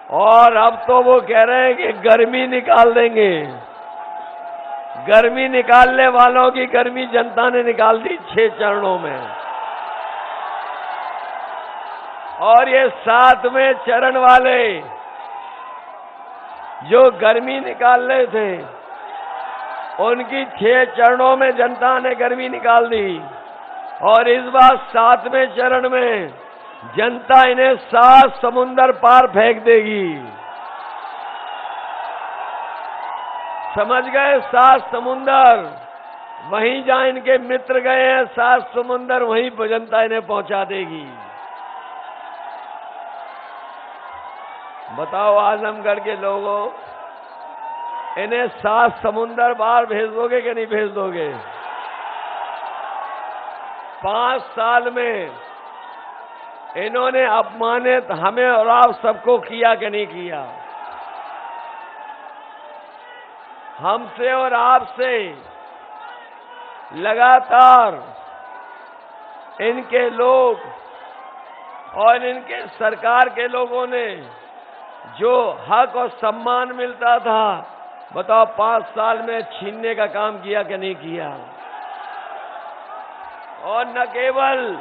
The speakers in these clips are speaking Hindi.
और अब तो वो कह रहे हैं कि गर्मी निकाल देंगे। गर्मी निकालने वालों की गर्मी जनता ने निकाल दी 6 चरणों में। और ये 7वें चरण वाले जो गर्मी निकाल रहे थे, उनकी 6 चरणों में जनता ने गर्मी निकाल दी। और इस बार 7वें चरण में जनता इन्हें 7 समुंदर पार फेंक देगी। समझ गए? 7 समुंदर, वहीं जहां इनके मित्र गए हैं 7 समुंदर, वहीं पर जनता इन्हें पहुंचा देगी। बताओ आजमगढ़ के लोगों, इन्हें 7 समुंदर पार भेज दोगे कि नहीं भेज दोगे? 5 साल में इन्होंने अपमानित हमें और आप सबको किया कि नहीं किया? हमसे और आपसे लगातार इनके लोग और इनके सरकार के लोगों ने जो हक और सम्मान मिलता था, बताओ 5 साल में छीनने का काम किया कि नहीं किया? और न केवल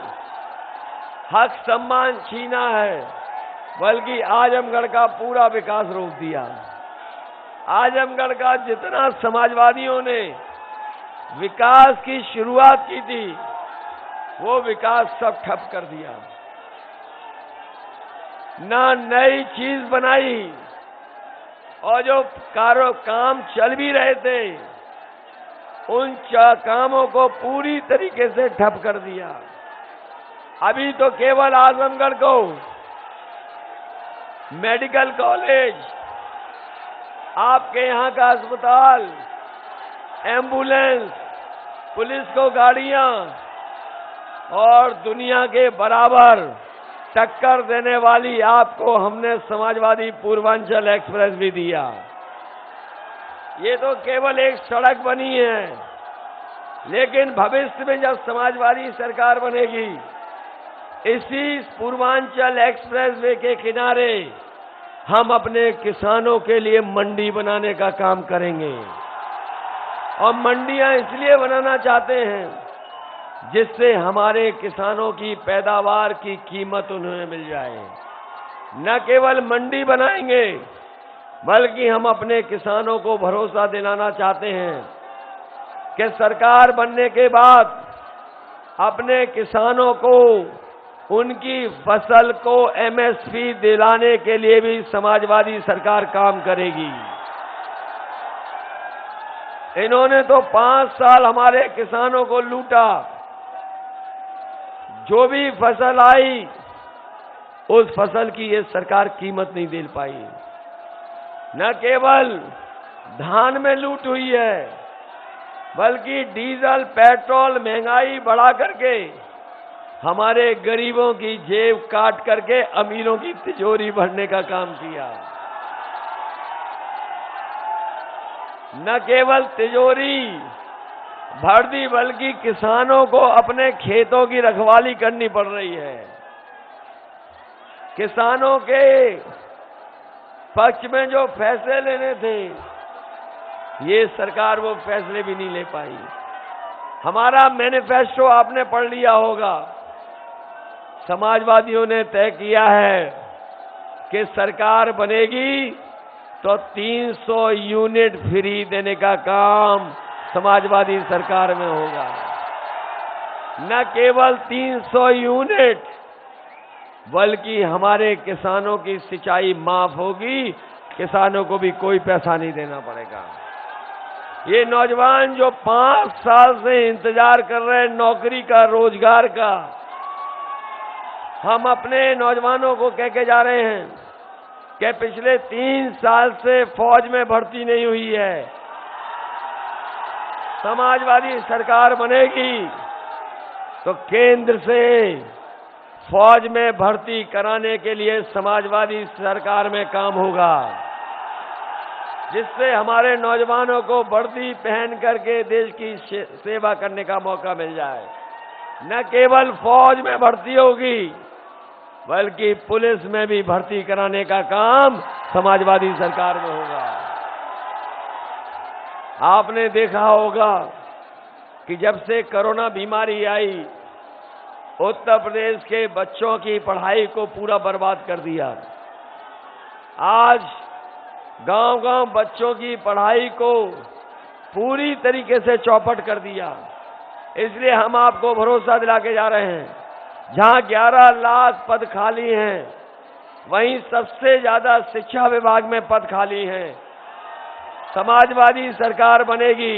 हक सम्मान छीना है, बल्कि आजमगढ़ का पूरा विकास रोक दिया। आजमगढ़ का जितना समाजवादियों ने विकास की शुरुआत की थी, वो विकास सब ठप कर दिया। ना नई चीज बनाई, और जो काम चल भी रहे थे, उन कामों को पूरी तरीके से ठप कर दिया। अभी तो केवल आजमगढ़ को मेडिकल कॉलेज, आपके यहाँ का अस्पताल, एम्बुलेंस, पुलिस को गाड़ियां और दुनिया के बराबर टक्कर देने वाली आपको हमने समाजवादी पूर्वांचल एक्सप्रेस भी दिया। ये तो केवल एक सड़क बनी है, लेकिन भविष्य में जब समाजवादी सरकार बनेगी, इसी पूर्वांचल एक्सप्रेस वे के किनारे हम अपने किसानों के लिए मंडी बनाने का काम करेंगे। और मंडियां इसलिए बनाना चाहते हैं जिससे हमारे किसानों की पैदावार की कीमत उन्हें मिल जाए। न केवल मंडी बनाएंगे, बल्कि हम अपने किसानों को भरोसा दिलाना चाहते हैं कि सरकार बनने के बाद अपने किसानों को उनकी फसल को एमएसपी दिलाने के लिए भी समाजवादी सरकार काम करेगी। इन्होंने तो 5 साल हमारे किसानों को लूटा। जो भी फसल आई, उस फसल की ये सरकार कीमत नहीं दे पाई। न केवल धान में लूट हुई है, बल्कि डीजल, पेट्रोल महंगाई बढ़ा करके हमारे गरीबों की जेब काट करके अमीरों की तिजोरी भरने का काम किया। न केवल तिजोरी भर दी, बल्कि किसानों को अपने खेतों की रखवाली करनी पड़ रही है। किसानों के पक्ष में जो फैसले लेने थे, ये सरकार वो फैसले भी नहीं ले पाई। हमारा मैनिफेस्टो आपने पढ़ लिया होगा। समाजवादियों ने तय किया है कि सरकार बनेगी तो 300 यूनिट फ्री देने का काम समाजवादी सरकार में होगा। न केवल 300 यूनिट, बल्कि हमारे किसानों की सिंचाई माफ होगी, किसानों को भी कोई पैसा नहीं देना पड़ेगा। ये नौजवान जो 5 साल से इंतजार कर रहे हैं नौकरी का, रोजगार का, हम अपने नौजवानों को कह के जा रहे हैं कि पिछले 3 साल से फौज में भर्ती नहीं हुई है। समाजवादी सरकार बनेगी तो केंद्र से फौज में भर्ती कराने के लिए समाजवादी सरकार में काम होगा, जिससे हमारे नौजवानों को वर्दी पहन करके देश की सेवा करने का मौका मिल जाए। न केवल फौज में भर्ती होगी, बल्कि पुलिस में भी भर्ती कराने का काम समाजवादी सरकार में होगा। आपने देखा होगा कि जब से कोरोना बीमारी आई, उत्तर प्रदेश के बच्चों की पढ़ाई को पूरा बर्बाद कर दिया। आज गांव-गांव बच्चों की पढ़ाई को पूरी तरीके से चौपट कर दिया। इसलिए हम आपको भरोसा दिला के जा रहे हैं, जहां 11 लाख पद खाली हैं, वहीं सबसे ज्यादा शिक्षा विभाग में पद खाली हैं। समाजवादी सरकार बनेगी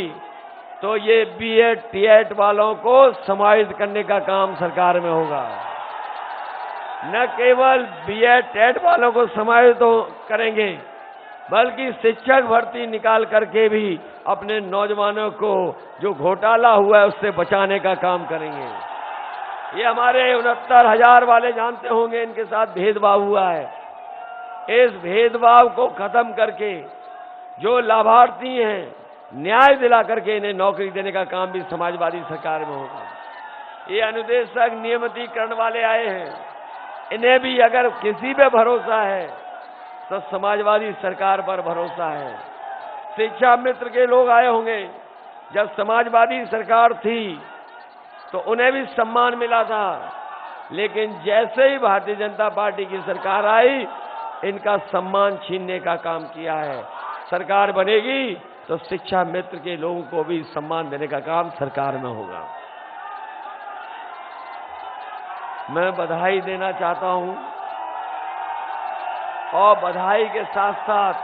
तो ये बीएड टीएड वालों को समाहित करने का काम सरकार में होगा। न केवल बीएड टीएड वालों को समाहित करेंगे, बल्कि शिक्षक भर्ती निकाल करके भी अपने नौजवानों को जो घोटाला हुआ है उससे बचाने का काम करेंगे। ये हमारे 69,000 वाले जानते होंगे, इनके साथ भेदभाव हुआ है। इस भेदभाव को खत्म करके जो लाभार्थी हैं, न्याय दिला करके इन्हें नौकरी देने का काम भी समाजवादी सरकार में होगा। ये अनुदेशक नियमितीकरण वाले आए हैं, इन्हें भी अगर किसी पे भरोसा है तो समाजवादी सरकार पर भरोसा है। शिक्षा मित्र के लोग आए होंगे, जब समाजवादी सरकार थी तो उन्हें भी सम्मान मिला था, लेकिन जैसे ही भारतीय जनता पार्टी की सरकार आई, इनका सम्मान छीनने का काम किया है। सरकार बनेगी तो शिक्षा मित्र के लोगों को भी सम्मान देने का काम सरकार में होगा। मैं बधाई देना चाहता हूं और बधाई के साथ साथ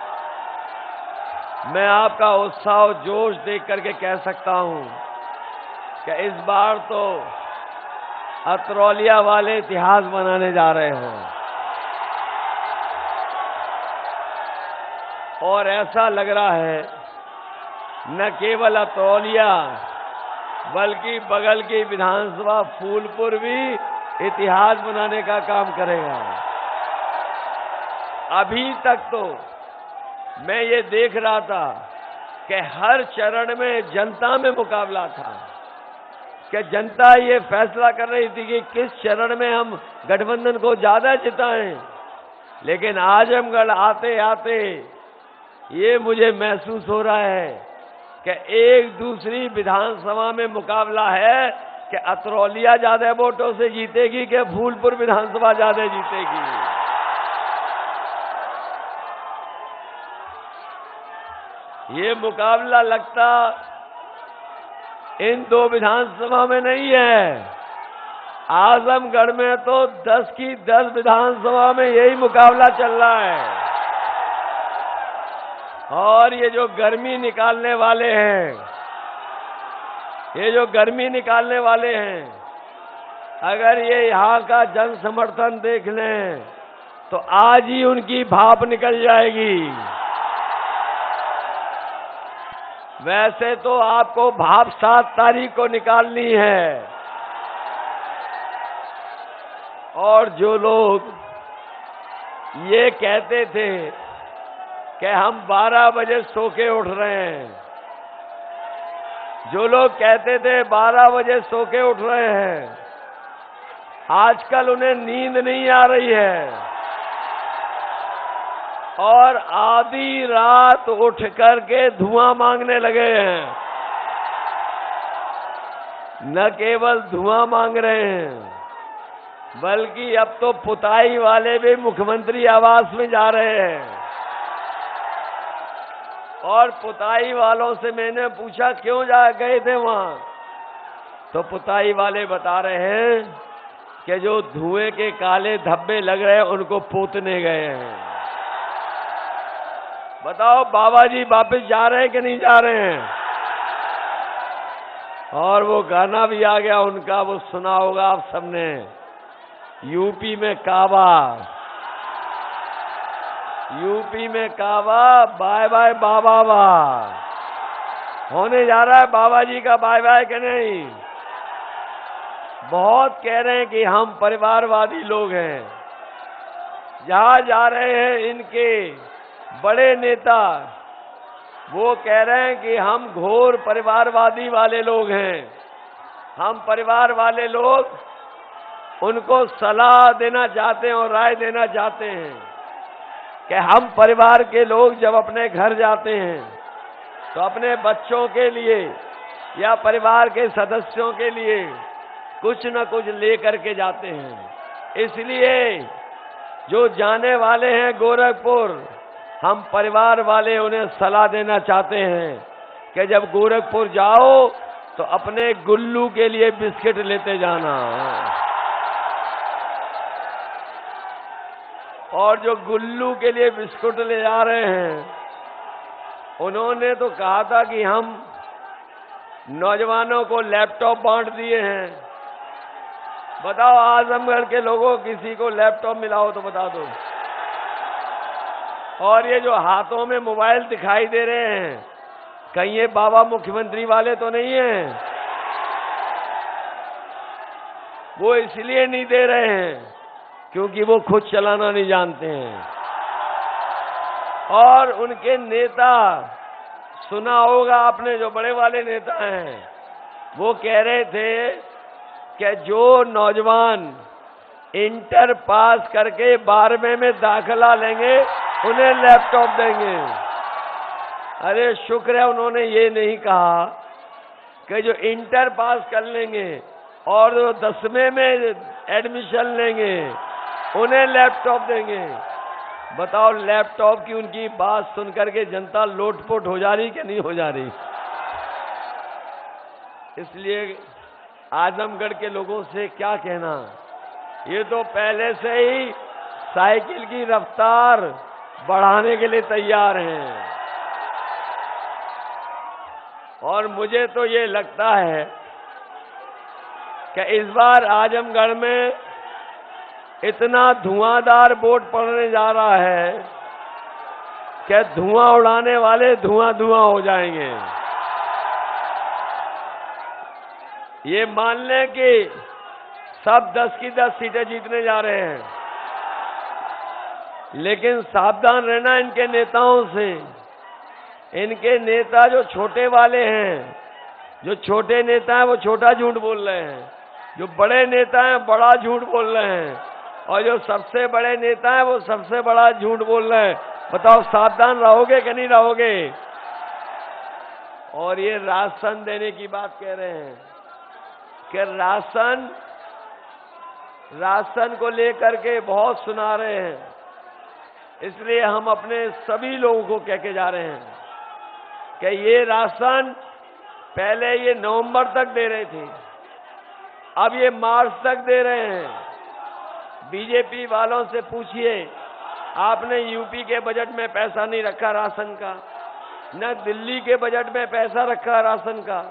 मैं आपका उत्साह और जोश देख करके कह सकता हूं कि इस बार तो अतरौलिया वाले इतिहास बनाने जा रहे हैं। और ऐसा लग रहा है न केवल अतरौलिया बल्कि बगल की विधानसभा फूलपुर भी इतिहास बनाने का काम करेगा। अभी तक तो मैं ये देख रहा था कि हर चरण में जनता में मुकाबला था, कि जनता ये फैसला कर रही थी कि किस चरण में हम गठबंधन को ज्यादा जिताएं। लेकिन आजमगढ़ आते आते ये मुझे महसूस हो रहा है कि एक दूसरी विधानसभा में मुकाबला है कि अतरौलिया ज्यादा वोटों से जीतेगी कि फूलपुर विधानसभा ज्यादा जीतेगी। ये मुकाबला लगता इन दो विधानसभा में नहीं है, आजमगढ़ में तो 10 की 10 विधानसभा में यही मुकाबला चल रहा है। और ये जो गर्मी निकालने वाले हैं, अगर ये यहाँ का जन समर्थन देख लें तो आज ही उनकी भाप निकल जाएगी। वैसे तो आपको भाप 7 तारीख को निकालनी है। और जो लोग ये कहते थे कि हम 12 बजे सो के उठ रहे हैं, जो लोग कहते थे 12 बजे सो के उठ रहे हैं, आजकल उन्हें नींद नहीं आ रही है और आधी रात उठ करके धुआं मांगने लगे हैं। न केवल धुआं मांग रहे हैं, बल्कि अब तो पुताई वाले भी मुख्यमंत्री आवास में जा रहे हैं। और पुताई वालों से मैंने पूछा क्यों जा गए थे वहां, तो पुताई वाले बता रहे हैं कि जो धुएं के काले धब्बे लग रहे हैं उनको पोतने गए हैं। बताओ बाबा जी वापस जा रहे हैं कि नहीं जा रहे हैं? और वो गाना भी आ गया उनका, वो सुना होगा आप सबने, यूपी में काबा, बाय बाय बाबा बा। होने जा रहा है बाबा जी का बाय बाय कि नहीं? बहुत कह रहे हैं कि हम परिवारवादी लोग हैं। जहां जा रहे हैं इनके बड़े नेता, वो कह रहे हैं कि हम घोर परिवारवादी वाले लोग हैं। हम परिवार वाले लोग उनको सलाह देना चाहते हैं और राय देना चाहते हैं कि हम परिवार के लोग जब अपने घर जाते हैं तो अपने बच्चों के लिए या परिवार के सदस्यों के लिए कुछ न कुछ लेकर के जाते हैं। इसलिए जो जाने वाले हैं गोरखपुर, हम परिवार वाले उन्हें सलाह देना चाहते हैं कि जब गोरखपुर जाओ तो अपने गुल्लू के लिए बिस्किट लेते जाना। और जो गुल्लू के लिए बिस्कुट ले जा रहे हैं, उन्होंने तो कहा था कि हम नौजवानों को लैपटॉप बांट दिए हैं। बताओ आजमगढ़ के लोगों, किसी को लैपटॉप मिला हो तो बता दो। और ये जो हाथों में मोबाइल दिखाई दे रहे हैं, कहीं ये बाबा मुख्यमंत्री वाले तो नहीं हैं? वो इसलिए नहीं दे रहे हैं क्योंकि वो खुद चलाना नहीं जानते हैं। और उनके नेता, सुना होगा आपने, जो बड़े वाले नेता हैं, वो कह रहे थे कि जो नौजवान इंटर पास करके 12वें में दाखिला लेंगे उन्हें लैपटॉप देंगे। अरे शुक्र है उन्होंने ये नहीं कहा कि जो इंटर पास कर लेंगे और जो 10वें में एडमिशन लेंगे उन्हें लैपटॉप देंगे। बताओ लैपटॉप की उनकी बात सुनकर के जनता लोटपोट हो जा रही कि नहीं हो जा रही? इसलिए आजमगढ़ के लोगों से क्या कहना, ये तो पहले से ही साइकिल की रफ्तार बढ़ाने के लिए तैयार हैं। और मुझे तो ये लगता है कि इस बार आजमगढ़ में इतना धुआंधार वोट पड़ने जा रहा है कि धुआं उड़ाने वाले धुआं धुआं हो जाएंगे। ये मान लें कि सब 10 की 10 सीटें जीतने जा रहे हैं, लेकिन सावधान रहना इनके नेताओं से। इनके नेता जो छोटे वाले हैं, जो छोटे नेता हैं वो छोटा झूठ बोल रहे हैं, जो बड़े नेता हैं बड़ा झूठ बोल रहे हैं, और जो सबसे बड़े नेता हैं वो सबसे बड़ा झूठ बोल रहे हैं। बताओ सावधान रहोगे कि नहीं रहोगे? और ये राशन देने की बात कह रहे हैं कि राशन को लेकर के बहुत सुना रहे हैं। इसलिए हम अपने सभी लोगों को कह के जा रहे हैं कि ये राशन पहले ये नवंबर तक दे रहे थे, अब ये मार्च तक दे रहे हैं। बीजेपी वालों से पूछिए, आपने यूपी के बजट में पैसा नहीं रखा राशन का, न दिल्ली के बजट में पैसा रखा राशन का,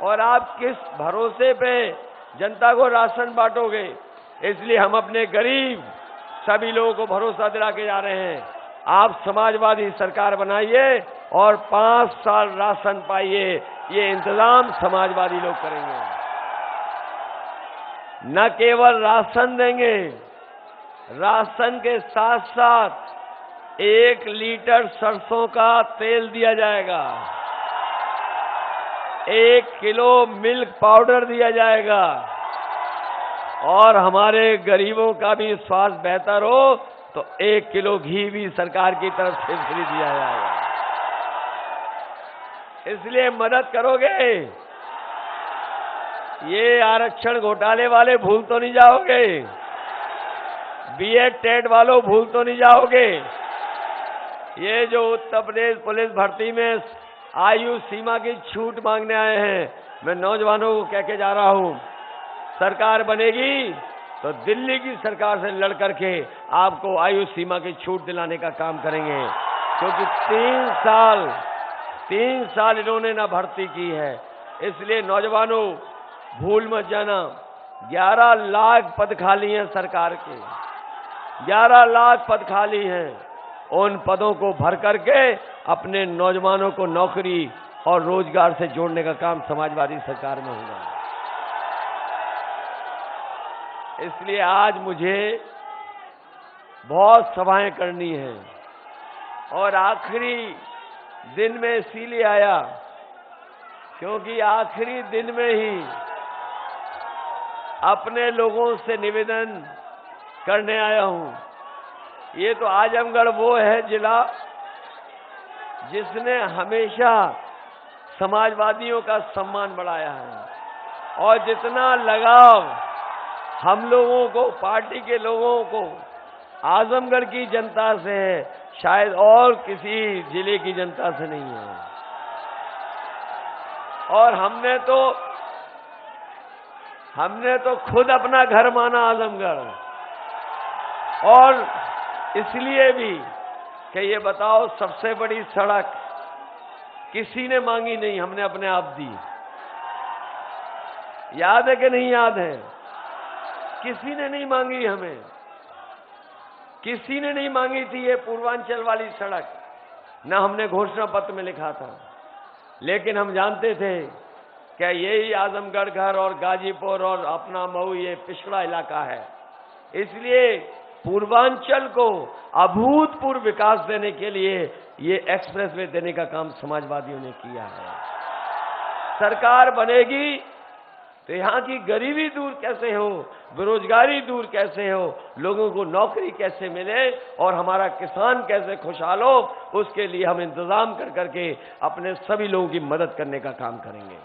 और आप किस भरोसे पे जनता को राशन बांटोगे? इसलिए हम अपने गरीब सभी लोगों को भरोसा दिला के जा रहे हैं, आप समाजवादी सरकार बनाइए और 5 साल राशन पाइए। ये इंतजाम समाजवादी लोग करेंगे। न केवल राशन देंगे, राशन के साथ साथ 1 लीटर सरसों का तेल दिया जाएगा, 1 किलो मिल्क पाउडर दिया जाएगा, और हमारे गरीबों का भी स्वास्थ्य बेहतर हो तो 1 किलो घी भी सरकार की तरफ से फ्री दिया जाएगा। इसलिए मदद करोगे? ये आरक्षण घोटाले वाले भूल तो नहीं जाओगे? बीएड टेट वालों भूल तो नहीं जाओगे? ये जो उत्तर प्रदेश पुलिस भर्ती में आयु सीमा की छूट मांगने आए हैं, मैं नौजवानों को कह के जा रहा हूं, सरकार बनेगी तो दिल्ली की सरकार से लड़ करके आपको आयु सीमा की छूट दिलाने का काम करेंगे। क्योंकि 3 साल इन्होंने ना भर्ती की है। इसलिए नौजवानों भूल मत जाना, 11 लाख पद खाली हैं सरकार के, 11 लाख पद खाली हैं। उन पदों को भर करके अपने नौजवानों को नौकरी और रोजगार से जोड़ने का काम समाजवादी सरकार में होगा। इसलिए आज मुझे बहुत सभाएं करनी है, और आखिरी दिन में इसीलिए आया क्योंकि आखिरी दिन में ही अपने लोगों से निवेदन करने आया हूं। ये तो आजमगढ़ वो है जिला जिसने हमेशा समाजवादियों का सम्मान बढ़ाया है और जितना लगाव हम लोगों को, पार्टी के लोगों को आजमगढ़ की जनता से है, शायद और किसी जिले की जनता से नहीं है। और हमने तो खुद अपना घर माना आजमगढ़, और इसलिए भी कि ये बताओ, सबसे बड़ी सड़क किसी ने मांगी नहीं, हमने अपने आप दी। याद है कि नहीं याद है? किसी ने नहीं मांगी, हमें किसी ने नहीं मांगी थी ये पूर्वांचल वाली सड़क, ना हमने घोषणा पत्र में लिखा था। लेकिन हम जानते थे कि यही आजमगढ़ घर और गाजीपुर और अपना मऊ ये पिछड़ा इलाका है, इसलिए पूर्वांचल को अभूतपूर्व विकास देने के लिए ये एक्सप्रेसवे देने का काम समाजवादियों ने किया है। सरकार बनेगी तो यहां की गरीबी दूर कैसे हो, बेरोजगारी दूर कैसे हो, लोगों को नौकरी कैसे मिले और हमारा किसान कैसे खुशहाल हो, उसके लिए हम इंतजाम कर करके अपने सभी लोगों की मदद करने का काम करेंगे।